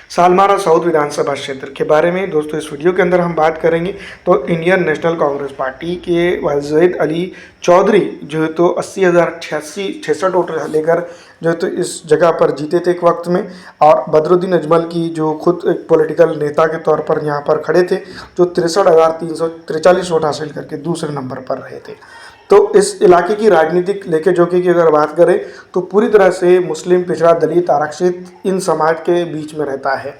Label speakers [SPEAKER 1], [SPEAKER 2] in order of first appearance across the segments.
[SPEAKER 1] Salmara south विधानसभा क्षेत्र के बारे में दोस्तों इस वीडियो के अंदर हम बात करेंगे। तो इंडियन नेशनल कांग्रेस पार्टी के वज़ीर अली चौधरी जो है तो 80,066 वोट लेकर जो है तो इस जगह पर जीते थे एक वक्त में, और बदरुद्दीन अजमल की जो खुद एक पॉलिटिकल नेता के तौर पर यहाँ पर खड़े थे जो 63,343 वोट हासिल करके दूसरे नंबर पर रहे थे। तो इस इलाके की राजनीतिक लेके जोखे की अगर बात करें तो पूरी तरह से मुस्लिम, पिछड़ा, दलित, आरक्षित इन समाज के बीच में रहता है।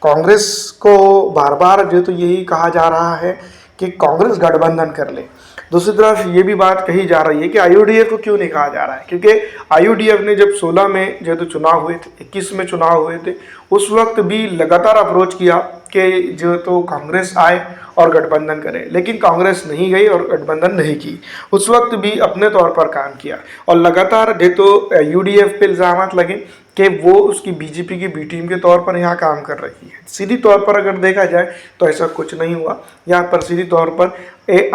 [SPEAKER 1] कांग्रेस को बार बार जो तो यही कहा जा रहा है कि कांग्रेस गठबंधन कर ले। दूसरी तरफ ये भी बात कही जा रही है कि आईयूडीएफ को क्यों नहीं कहा जा रहा है, क्योंकि आईयूडीएफ ने जब 16 में जो तो चुनाव हुए थे, 21 में चुनाव हुए थे, उस वक्त भी लगातार अप्रोच किया कि जो तो कांग्रेस आए और गठबंधन करे, लेकिन कांग्रेस नहीं गई और गठबंधन नहीं की। उस वक्त भी अपने तौर पर काम किया और लगातार जो तो यूडीएफ पे इल्ज़ाम लगे कि वो उसकी बीजेपी की बी टीम के तौर पर यहाँ काम कर रही है। सीधी तौर पर अगर देखा जाए तो ऐसा कुछ नहीं हुआ। यहाँ पर सीधी तौर पर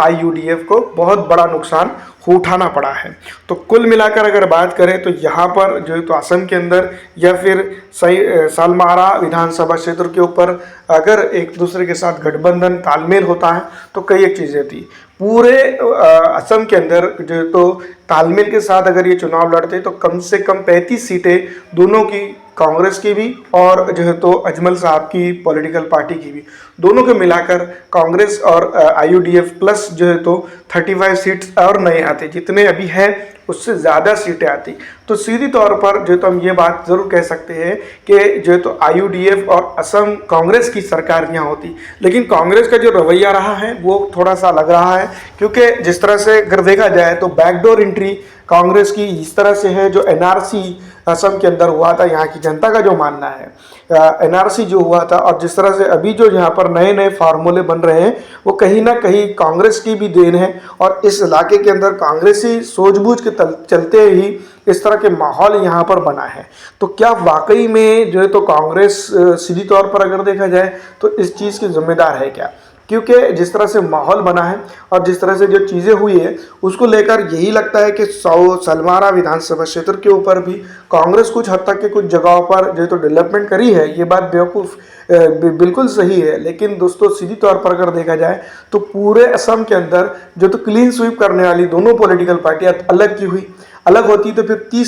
[SPEAKER 1] आईयूडीएफ को बहुत बड़ा नुकसान उठाना पड़ा है। तो कुल मिलाकर अगर बात करें तो यहाँ पर जो है तो असम के अंदर या फिर सालमारा विधानसभा क्षेत्र के ऊपर अगर एक दूसरे के साथ गठबंधन तालमेल होता है तो कई एक चीज़ें थी। पूरे असम के अंदर जो है तो तालमेल के साथ अगर ये चुनाव लड़ते तो कम से कम 35 सीटें दोनों की, कांग्रेस की भी और जो है तो अजमल साहब की पॉलिटिकल पार्टी की भी, दोनों को मिलाकर कांग्रेस और आईयूडीएफ प्लस जो है तो 35 सीट्स और नए आते, जितने अभी है उससे ज़्यादा सीटें आती। तो सीधी तौर पर जो तो हम ये बात ज़रूर कह सकते हैं कि जो तो आईयूडीएफ और असम कांग्रेस की सरकार यहाँ होती। लेकिन कांग्रेस का जो रवैया रहा है वो थोड़ा सा लग रहा है, क्योंकि जिस तरह से अगर देखा जाए तो बैकडोर एंट्री कांग्रेस की इस तरह से है। जो एनआरसी असम के अंदर हुआ था, यहाँ की जनता का जो मानना है, एनआरसी जो हुआ था और जिस तरह से अभी जो यहाँ पर नए नए फार्मूले बन रहे हैं वो कहीं ना कहीं कांग्रेस की भी देन है। और इस इलाके के अंदर कांग्रेसी सूझबूझ के चलते ही इस तरह के माहौल यहाँ पर बना है। तो क्या वाकई में जो है तो कांग्रेस सीधी तौर पर अगर देखा जाए तो इस चीज़ की जिम्मेदार है क्या? क्योंकि जिस तरह से माहौल बना है और जिस तरह से जो चीज़ें हुई है उसको लेकर यही लगता है कि सालमारा विधानसभा क्षेत्र के ऊपर भी कांग्रेस कुछ हद तक के कुछ जगहों पर जो तो डेवलपमेंट करी है। ये बात बेवकूफ़ बिल्कुल सही है, लेकिन दोस्तों सीधी तौर पर अगर देखा जाए तो पूरे असम के अंदर जो तो क्लीन स्वीप करने वाली दोनों पॉलिटिकल पार्टियाँ अलग की हुई, अलग होती तो फिर 30